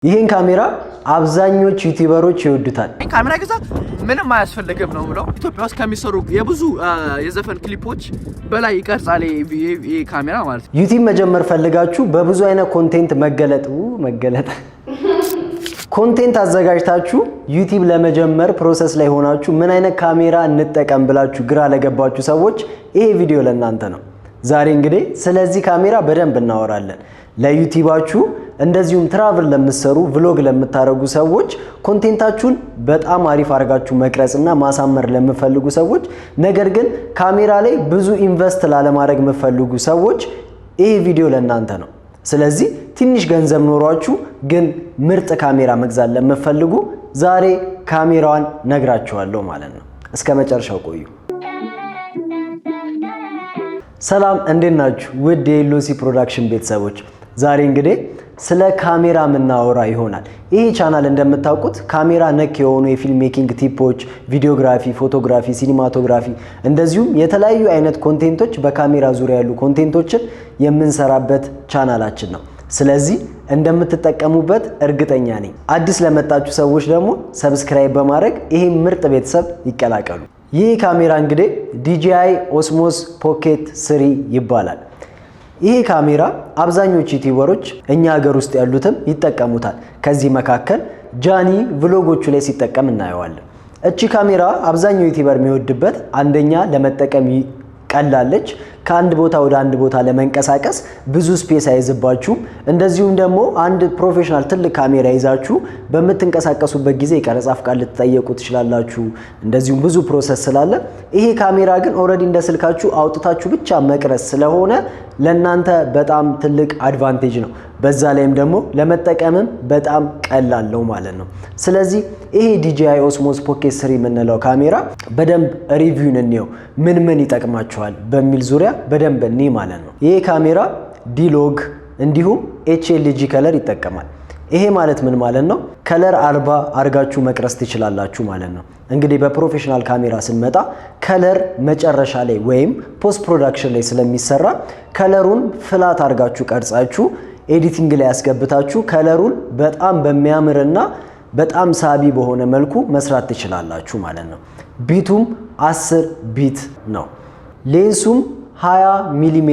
ይሄን ካሜራ አብዛኞቹ ዩቲዩበሮች ይወዱታል። ካሜራ ገዛ ምንም አያስፈልግም ነው ብለው ኢትዮጵያ ውስጥ ከሚሰሩ የብዙ የዘፈን ክሊፖች በላይ ይቀርጻል ይሄ ካሜራ ማለት ነው። ዩቲዩብ መጀመር ፈልጋችሁ በብዙ አይነት ኮንቴንት መገለጥ ኮንቴንት አዘጋጅታችሁ ዩቲዩብ ለመጀመር ፕሮሰስ ላይ ሆናችሁ ምን አይነት ካሜራ እንጠቀም ብላችሁ ግራ ለገባችሁ ሰዎች ይሄ ቪዲዮ ለእናንተ ነው። ዛሬ እንግዲህ ስለዚህ ካሜራ በደንብ እናወራለን። ለዩቲዩባችሁ እንደዚሁም ትራቭል ለምትሰሩ ቭሎግ ለምታረጉ ሰዎች ኮንቴንታችሁን በጣም አሪፍ አድርጋችሁ መቅረጽና ማሳመር ለምትፈልጉ ሰዎች ነገር ግን ካሜራ ላይ ብዙ ኢንቨስት ላለማድረግ የምትፈልጉ ሰዎች ይሄ ቪዲዮ ለእናንተ ነው። ስለዚህ ትንሽ ገንዘብ ኖሯችሁ ግን ምርጥ ካሜራ መግዛት ለምትፈልጉ ዛሬ ካሜራዋን ነግራችኋለሁ ማለት ነው። እስከ መጨረሻው ቆዩ። ሰላም እንዴት ናችሁ? ውድ የሉሲ ፕሮዳክሽን ቤተሰቦች ዛሬ እንግዲህ ስለ ካሜራ ምናወራ ይሆናል። ይሄ ቻናል እንደምታውቁት ካሜራ ነክ የሆኑ የፊልም ሜኪንግ ቲፖች፣ ቪዲዮግራፊ፣ ፎቶግራፊ፣ ሲኒማቶግራፊ እንደዚሁም የተለያዩ አይነት ኮንቴንቶች በካሜራ ዙሪያ ያሉ ኮንቴንቶችን የምንሰራበት ቻናላችን ነው። ስለዚህ እንደምትጠቀሙበት እርግጠኛ ነኝ። አዲስ ለመጣችሁ ሰዎች ደግሞ ሰብስክራይብ በማድረግ ይሄ ምርጥ ቤተሰብ ይቀላቀሉ። ይህ ካሜራ እንግዲህ DJI Osmos Pocket 3 ይባላል። ይሄ ካሜራ አብዛኞቹ ዩቲዩበሮች እኛ ሀገር ውስጥ ያሉትም ይጠቀሙታል። ከዚህ መካከል ጃኒ ቭሎጎቹ ላይ ሲጠቀም እናየዋለን። እቺ ካሜራ አብዛኛው ዩቲዩበር የሚወድበት አንደኛ ለመጠቀም ቀላለች፣ ከአንድ ቦታ ወደ አንድ ቦታ ለመንቀሳቀስ ብዙ ስፔስ አይዝባችሁም። እንደዚሁም ደግሞ አንድ ፕሮፌሽናል ትልቅ ካሜራ ይዛችሁ በምትንቀሳቀሱበት ጊዜ የቀረጻ ፍቃድ ልትጠየቁ ትችላላችሁ። እንደዚሁም ብዙ ፕሮሰስ ስላለ ይሄ ካሜራ ግን ኦልሬዲ እንደ ስልካችሁ አውጥታችሁ ብቻ መቅረጽ ስለሆነ ለናንተ በጣም ትልቅ አድቫንቴጅ ነው። በዛ ላይም ደግሞ ለመጠቀምም በጣም ቀላል ነው ማለት ነው። ስለዚህ ይሄ DJI Osmos Pocket 3 የምንለው ካሜራ በደንብ ሪቪውን እንየው፣ ምን ይጠቅማችኋል በሚል ዙሪያ በደንብ እንይ ማለት ነው። ይሄ ካሜራ ዲሎግ እንዲሁም HLG ከለር ይጠቀማል። ይሄ ማለት ምን ማለት ነው? ከለር አልባ አርጋችሁ መቅረጽ ትችላላችሁ ማለት ነው። እንግዲህ በፕሮፌሽናል ካሜራ ስንመጣ ከለር መጨረሻ ላይ ወይም ፖስት ፕሮዳክሽን ላይ ስለሚሰራ ከለሩን ፍላት አርጋችሁ ቀርጻችሁ ኤዲቲንግ ላይ ያስገብታችሁ ከለሩን በጣም በሚያምርና በጣም ሳቢ በሆነ መልኩ መስራት ትችላላችሁ ማለት ነው። ቢቱም 10 ቢት ነው። ሌንሱም 20 ሚሜ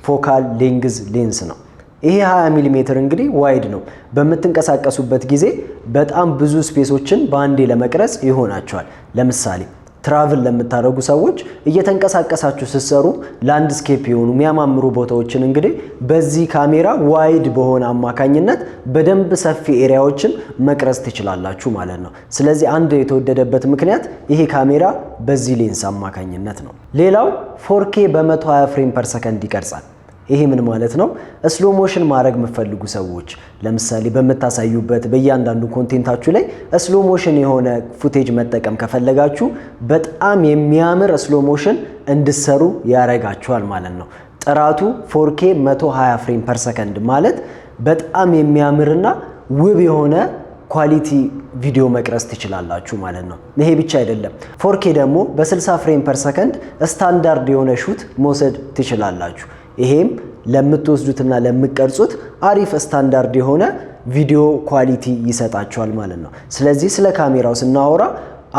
ፎካል ሌንግዝ ሌንስ ነው። ይሄ 20 ሚሜ እንግዲህ ዋይድ ነው። በምትንቀሳቀሱበት ጊዜ በጣም ብዙ ስፔሶችን በአንዴ ለመቅረጽ ይሆናቸዋል። ለምሳሌ ትራቭል ለምታደርጉ ሰዎች እየተንቀሳቀሳችሁ ስትሰሩ ላንድስኬፕ የሆኑ የሚያማምሩ ቦታዎችን እንግዲህ በዚህ ካሜራ ዋይድ በሆነ አማካኝነት በደንብ ሰፊ ኤሪያዎችን መቅረጽ ትችላላችሁ ማለት ነው። ስለዚህ አንድ የተወደደበት ምክንያት ይሄ ካሜራ በዚህ ሌንስ አማካኝነት ነው። ሌላው 4K በ120 ፍሬም ፐር ሰከንድ ይቀርጻል። ይሄ ምን ማለት ነው? ስሎ ሞሽን ማድረግ የምትፈልጉ ሰዎች ለምሳሌ በመታሳዩበት በእያንዳንዱ ኮንቴንታችሁ ላይ ስሎ ሞሽን የሆነ ፉቴጅ መጠቀም ከፈለጋችሁ በጣም የሚያምር ስሎ ሞሽን እንድሰሩ ያረጋችኋል ማለት ነው። ጥራቱ 4K 120 ፍሬም ፐር ሰከንድ ማለት በጣም የሚያምርና ውብ የሆነ ኳሊቲ ቪዲዮ መቅረጽ ትችላላችሁ ማለት ነው። ይሄ ብቻ አይደለም፣ 4K ደግሞ በ60 ፍሬም ፐር ሰከንድ ስታንዳርድ የሆነ ሹት መውሰድ ትችላላችሁ። ይሄም ለምትወስዱትና ለምትቀርጹት አሪፍ ስታንዳርድ የሆነ ቪዲዮ ኳሊቲ ይሰጣችኋል ማለት ነው። ስለዚህ ስለ ካሜራው ስናወራ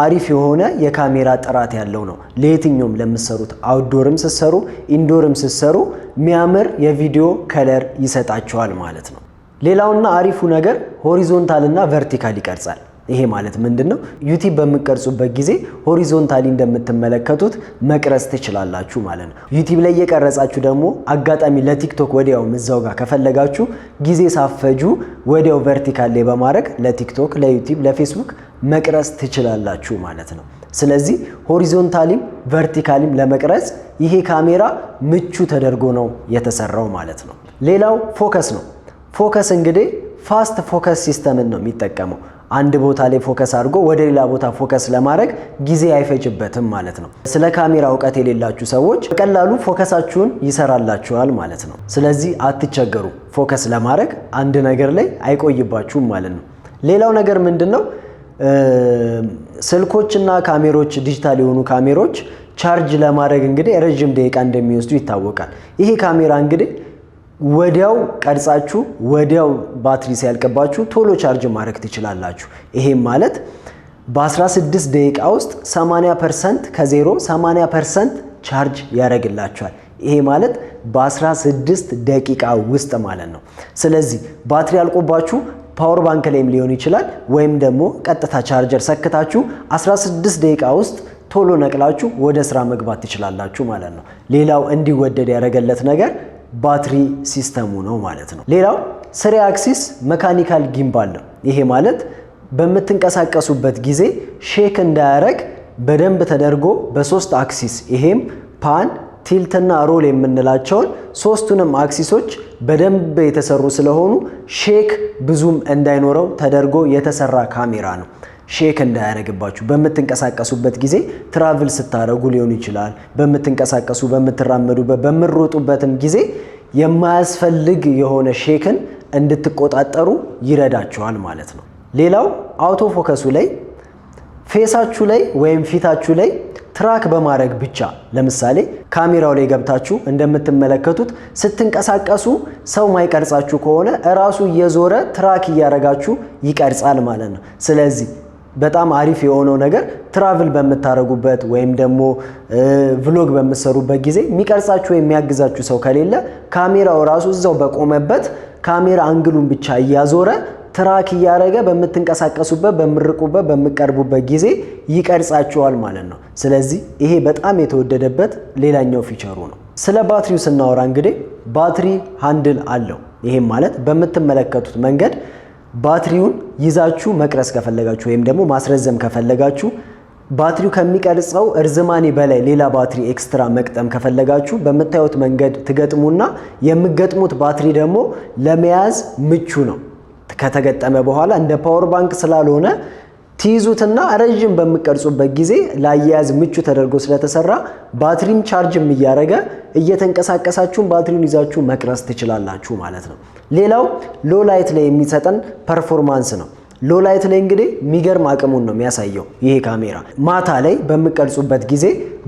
አሪፍ የሆነ የካሜራ ጥራት ያለው ነው። ለየትኛውም ለምትሰሩት አውትዶርም ስትሰሩ ኢንዶርም ስትሰሩ የሚያምር የቪዲዮ ከለር ይሰጣችኋል ማለት ነው። ሌላውና አሪፉ ነገር ሆሪዞንታል እና ቨርቲካል ይቀርጻል። ይሄ ማለት ምንድነው? ዩቲዩብ በምትቀርጹበት ጊዜ ሆሪዞንታሊ እንደምትመለከቱት መቅረጽ ትችላላችሁ ማለት ነው። ዩቲዩብ ላይ እየቀረጻችሁ ደግሞ አጋጣሚ ለቲክቶክ ወዲያው እዛው ጋር ከፈለጋችሁ ጊዜ ሳፈጁ ወዲያው ቨርቲካል ላይ በማድረግ ለቲክቶክ፣ ለዩቲዩብ፣ ለፌስቡክ መቅረጽ ትችላላችሁ ማለት ነው። ስለዚህ ሆሪዞንታሊም ቨርቲካሊም ለመቅረጽ ይሄ ካሜራ ምቹ ተደርጎ ነው የተሰራው ማለት ነው። ሌላው ፎከስ ነው። ፎከስ እንግዲህ ፋስት ፎከስ ሲስተምን ነው የሚጠቀመው። አንድ ቦታ ላይ ፎከስ አድርጎ ወደ ሌላ ቦታ ፎከስ ለማድረግ ጊዜ አይፈጅበትም ማለት ነው። ስለ ካሜራ እውቀት የሌላችሁ ሰዎች በቀላሉ ፎከሳችሁን ይሰራላችኋል ማለት ነው። ስለዚህ አትቸገሩ፣ ፎከስ ለማድረግ አንድ ነገር ላይ አይቆይባችሁም ማለት ነው። ሌላው ነገር ምንድነው? ስልኮችና ካሜሮች ዲጂታል የሆኑ ካሜሮች ቻርጅ ለማድረግ እንግዲህ ረጅም ደቂቃ እንደሚወስዱ ይታወቃል። ይሄ ካሜራ እንግዲህ ወዲያው ቀርጻችሁ ወዲያው ባትሪ ሲያልቅባችሁ ቶሎ ቻርጅ ማድረግ ትችላላችሁ። ይሄም ማለት በ16 ደቂቃ ውስጥ 80% ከዜሮ 80% ቻርጅ ያደርግላችኋል። ይሄ ማለት በ16 ደቂቃ ውስጥ ማለት ነው። ስለዚህ ባትሪ አልቆባችሁ ፓወር ባንክ ላይም ሊሆን ይችላል ወይም ደግሞ ቀጥታ ቻርጀር ሰክታችሁ 16 ደቂቃ ውስጥ ቶሎ ነቅላችሁ ወደ ስራ መግባት ትችላላችሁ ማለት ነው። ሌላው እንዲወደድ ያደረገለት ነገር ባትሪ ሲስተሙ ነው ማለት ነው። ሌላው 3 አክሲስ መካኒካል ጊምባል ነው። ይሄ ማለት በምትንቀሳቀሱበት ጊዜ ሼክ እንዳያረግ በደንብ ተደርጎ በ3 አክሲስ ይሄም ፓን ቲልትና ሮል የምንላቸውን ሶስቱንም አክሲሶች በደንብ የተሰሩ ስለሆኑ ሼክ ብዙም እንዳይኖረው ተደርጎ የተሰራ ካሜራ ነው። ሼክ እንዳያረግባችሁ በምትንቀሳቀሱበት ጊዜ ትራቭል ስታረጉ ሊሆን ይችላል። በምትንቀሳቀሱ በምትራመዱበት በምትሮጡበትም ጊዜ የማያስፈልግ የሆነ ሼክን እንድትቆጣጠሩ ይረዳችኋል ማለት ነው። ሌላው አውቶ ፎከሱ ላይ ፌሳችሁ ላይ ወይም ፊታችሁ ላይ ትራክ በማድረግ ብቻ ለምሳሌ ካሜራው ላይ ገብታችሁ እንደምትመለከቱት ስትንቀሳቀሱ ሰው ማይቀርጻችሁ ከሆነ እራሱ እየዞረ ትራክ እያረጋችሁ ይቀርጻል ማለት ነው። ስለዚህ በጣም አሪፍ የሆነው ነገር ትራቭል በምታረጉበት ወይም ደግሞ ቭሎግ በምትሰሩበት ጊዜ የሚቀርጻችሁ የሚያግዛችሁ ሰው ከሌለ ካሜራው ራሱ እዛው በቆመበት ካሜራ አንግሉን ብቻ እያዞረ ትራክ እያረገ በምትንቀሳቀሱበት በምርቁበት በምቀርቡበት ጊዜ ይቀርጻችኋል ማለት ነው። ስለዚህ ይሄ በጣም የተወደደበት ሌላኛው ፊቸሩ ነው። ስለ ባትሪው ስናወራ እንግዲህ ባትሪ ሃንድል አለው። ይሄም ማለት በምትመለከቱት መንገድ ባትሪውን ይዛችሁ መቅረጽ ከፈለጋችሁ ወይም ደግሞ ማስረዘም ከፈለጋችሁ ባትሪው ከሚቀርጸው እርዝማኔ በላይ ሌላ ባትሪ ኤክስትራ መቅጠም ከፈለጋችሁ በምታዩት መንገድ ትገጥሙና የምትገጥሙት ባትሪ ደግሞ ለመያዝ ምቹ ነው። ከተገጠመ በኋላ እንደ ፓወር ባንክ ስላልሆነ ትይዙትና ረጅም በምትቀርጹበት ጊዜ ላያያዝ ምቹ ተደርጎ ስለተሰራ ባትሪም ቻርጅም እያረገ እየተንቀሳቀሳችሁ ባትሪውን ይዛችሁ መቅረጽ ትችላላችሁ ማለት ነው። ሌላው ሎ ላይት ላይ የሚሰጠን ፐርፎርማንስ ነው። ሎ ላይት ላይ እንግዲህ የሚገርም አቅሙን ነው የሚያሳየው። ይሄ ካሜራ ማታ ላይ በምትቀርጹበት ጊዜ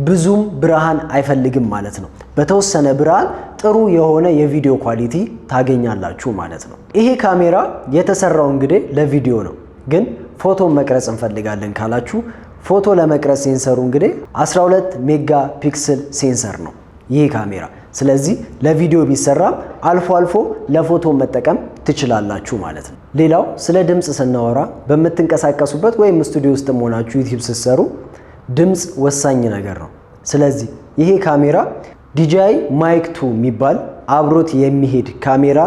ብዙም ብርሃን አይፈልግም ማለት ነው። በተወሰነ ብርሃን ጥሩ የሆነ የቪዲዮ ኳሊቲ ታገኛላችሁ ማለት ነው። ይሄ ካሜራ የተሰራው እንግዲህ ለቪዲዮ ነው። ግን ፎቶ መቅረጽ እንፈልጋለን ካላችሁ ፎቶ ለመቅረጽ ሴንሰሩ እንግዲህ 12 ሜጋ ፒክስል ሴንሰር ነው ይሄ ካሜራ። ስለዚህ ለቪዲዮ ቢሰራም አልፎ አልፎ ለፎቶ መጠቀም ትችላላችሁ ማለት ነው። ሌላው ስለ ድምጽ ስናወራ በምትንቀሳቀሱበት ወይም ስቱዲዮ ውስጥ ሆናችሁ ዩቲዩብ ስትሰሩ ድምጽ ወሳኝ ነገር ነው። ስለዚህ ይሄ ካሜራ DJI Mic 2 የሚባል አብሮት የሚሄድ ካሜራ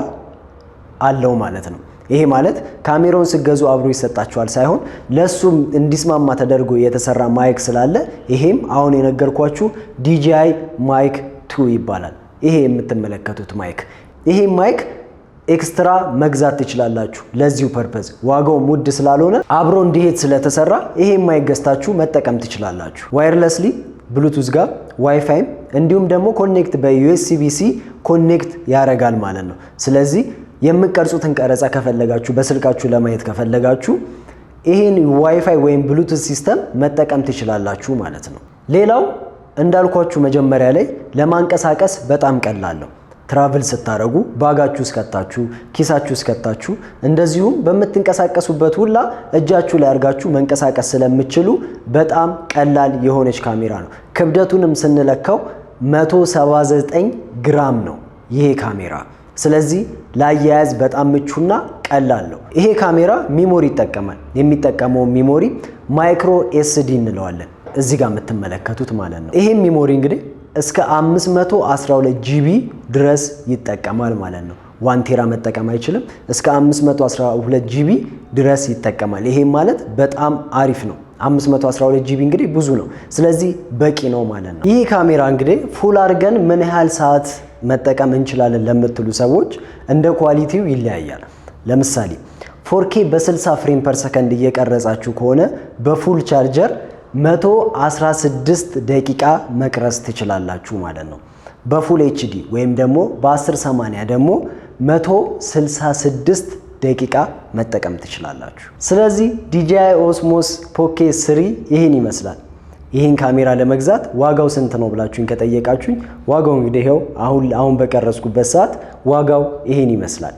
አለው ማለት ነው። ይሄ ማለት ካሜራውን ስገዙ አብሮ ይሰጣችኋል ሳይሆን ለሱም እንዲስማማ ተደርጎ የተሰራ ማይክ ስላለ ይሄም አሁን የነገርኳችሁ DJI Mic 2 ይባላል። ይሄ የምትመለከቱት ማይክ ይሄ ማይክ ኤክስትራ መግዛት ትችላላችሁ። ለዚሁ ፐርፐዝ ዋጋው ሙድ ስላልሆነ አብሮ እንዲሄድ ስለተሰራ ይሄ ማይክ ገዝታችሁ መጠቀም ትችላላችሁ። ዋየርለስሊ ብሉቱዝ ጋር ዋይፋይም እንዲሁም ደግሞ ኮኔክት በዩኤስቢ-ሲ ኮኔክት ያደርጋል ማለት ነው። ስለዚህ የምትቀርጹትን ቀረጻ ከፈለጋችሁ በስልካችሁ ለማየት ከፈለጋችሁ ይሄን ዋይፋይ ወይም ብሉቱዝ ሲስተም መጠቀም ትችላላችሁ ማለት ነው። ሌላው እንዳልኳችሁ መጀመሪያ ላይ ለማንቀሳቀስ በጣም ቀላል ነው። ትራቭል ስታረጉ ባጋችሁ እስከታችሁ ኪሳችሁ እስከታችሁ እንደዚሁም በምትንቀሳቀሱበት ሁላ እጃችሁ ላይ አርጋችሁ መንቀሳቀስ ስለምትችሉ በጣም ቀላል የሆነች ካሜራ ነው። ክብደቱንም ስንለካው 179 ግራም ነው ይሄ ካሜራ። ስለዚህ ላያያዝ በጣም ምቹና ቀላል ነው። ይሄ ካሜራ ሚሞሪ ይጠቀማል። የሚጠቀመው ሚሞሪ ማይክሮ ኤስዲ እንለዋለን እዚህ ጋር የምትመለከቱት ማለት ነው። ይሄ ሚሞሪ እንግዲህ እስከ 512 ጂቢ ድረስ ይጠቀማል ማለት ነው። 1 ቴራ መጠቀም አይችልም። እስከ 512 ጂቢ ድረስ ይጠቀማል። ይሄ ማለት በጣም አሪፍ ነው። 512 ጂቢ እንግዲህ ብዙ ነው። ስለዚህ በቂ ነው ማለት ነው። ይህ ካሜራ እንግዲህ ፉል አድርገን ምን ያህል ሰዓት መጠቀም እንችላለን ለምትሉ ሰዎች እንደ ኳሊቲው ይለያያል። ለምሳሌ 4K በ60 ፍሬም ፐር ሰከንድ እየቀረጻችሁ ከሆነ በፉል ቻርጀር 116 ደቂቃ መቅረጽ ትችላላችሁ ማለት ነው። በፉል HD ወይም ደግሞ በ1080 ደግሞ 166 ደቂቃ መጠቀም ትችላላችሁ። ስለዚህ DJI Osmo Pocket 3 ይሄን ይመስላል። ይህን ካሜራ ለመግዛት ዋጋው ስንት ነው ብላችሁኝ ከጠየቃችሁኝ ዋጋው እንግዲህ ይሄው አሁን በቀረጽኩበት ሰዓት ዋጋው ይሄን ይመስላል።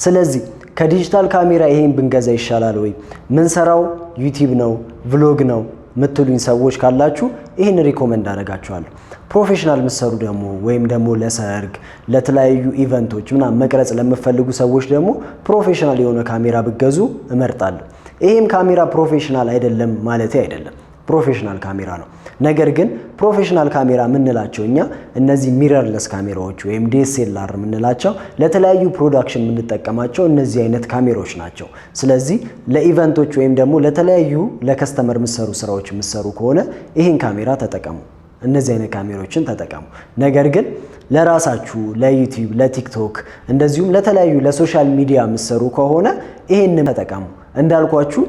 ስለዚህ ከዲጂታል ካሜራ ይሄን ብንገዛ ይሻላል ወይ? ምን ሰራው ዩቲዩብ ነው ቭሎግ ነው ምትሉኝ ሰዎች ካላችሁ ይሄን ሪኮመንድ አደርጋችኋለሁ። ፕሮፌሽናል ምሰሩ ደግሞ ወይም ደግሞ ለሰርግ ለተለያዩ ኢቨንቶች ምናምን መቅረጽ ለምትፈልጉ ሰዎች ደግሞ ፕሮፌሽናል የሆነ ካሜራ ብገዙ እመርጣለሁ። ይሄም ካሜራ ፕሮፌሽናል አይደለም ማለት አይደለም፣ ፕሮፌሽናል ካሜራ ነው። ነገር ግን ፕሮፌሽናል ካሜራ የምንላቸው እኛ እነዚህ ሚረርለስ ካሜራዎች ወይም DSLR የምንላቸው ለተለያዩ ፕሮዳክሽን የምንጠቀማቸው እነዚህ አይነት ካሜራዎች ናቸው። ስለዚህ ለኢቨንቶች ወይም ደግሞ ለተለያዩ ለከስተመር የምትሰሩ ስራዎች የምትሰሩ ከሆነ ይህን ካሜራ ተጠቀሙ፣ እነዚህ አይነት ካሜራዎችን ተጠቀሙ። ነገር ግን ለራሳችሁ ለዩቲዩብ ለቲክቶክ እንደዚሁም ለተለያዩ ለሶሻል ሚዲያ የምትሰሩ ከሆነ ይህንን ተጠቀሙ። እንዳልኳችሁ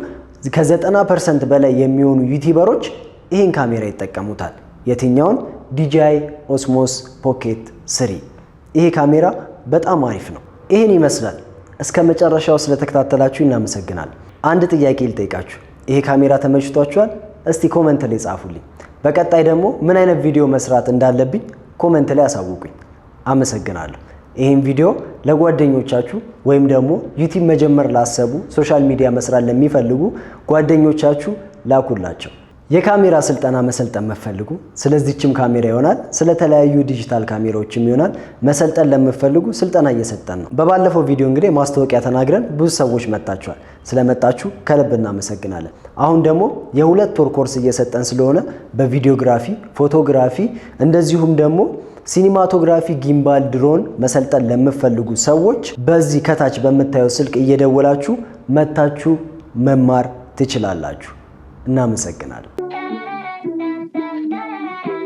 ከ90% በላይ የሚሆኑ ዩቲዩበሮች ይህን ካሜራ ይጠቀሙታል። የትኛውን? DJI Osmos Pocket 3። ይሄ ካሜራ በጣም አሪፍ ነው። ይህን ይመስላል። እስከ መጨረሻው ስለተከታተላችሁ እናመሰግናለን። አንድ ጥያቄ ልጠይቃችሁ፣ ይሄ ካሜራ ተመችቷችኋል? እስቲ ኮመንት ላይ ጻፉልኝ። በቀጣይ ደግሞ ምን አይነት ቪዲዮ መስራት እንዳለብኝ ኮመንት ላይ አሳውቁኝ። አመሰግናለሁ። ይህን ቪዲዮ ለጓደኞቻችሁ ወይም ደግሞ ዩቲዩብ መጀመር ላሰቡ ሶሻል ሚዲያ መስራት ለሚፈልጉ ጓደኞቻችሁ ላኩላቸው። የካሜራ ስልጠና መሰልጠን መፈልጉ ስለዚህችም ካሜራ ይሆናል፣ ስለተለያዩ ዲጂታል ካሜራዎችም ይሆናል መሰልጠን ለምትፈልጉ ስልጠና እየሰጠን ነው። በባለፈው ቪዲዮ እንግዲህ ማስታወቂያ ተናግረን ብዙ ሰዎች መጣችኋል። ስለመጣችሁ ከልብ እናመሰግናለን። አሁን ደግሞ የ2 ወር ኮርስ እየሰጠን ስለሆነ በቪዲዮግራፊ፣ ፎቶግራፊ እንደዚሁም ደግሞ ሲኒማቶግራፊ፣ ጊምባል፣ ድሮን መሰልጠን ለምትፈልጉ ሰዎች በዚህ ከታች በምታዩት ስልክ እየደወላችሁ መታችሁ መማር ትችላላችሁ። እናመሰግናለን።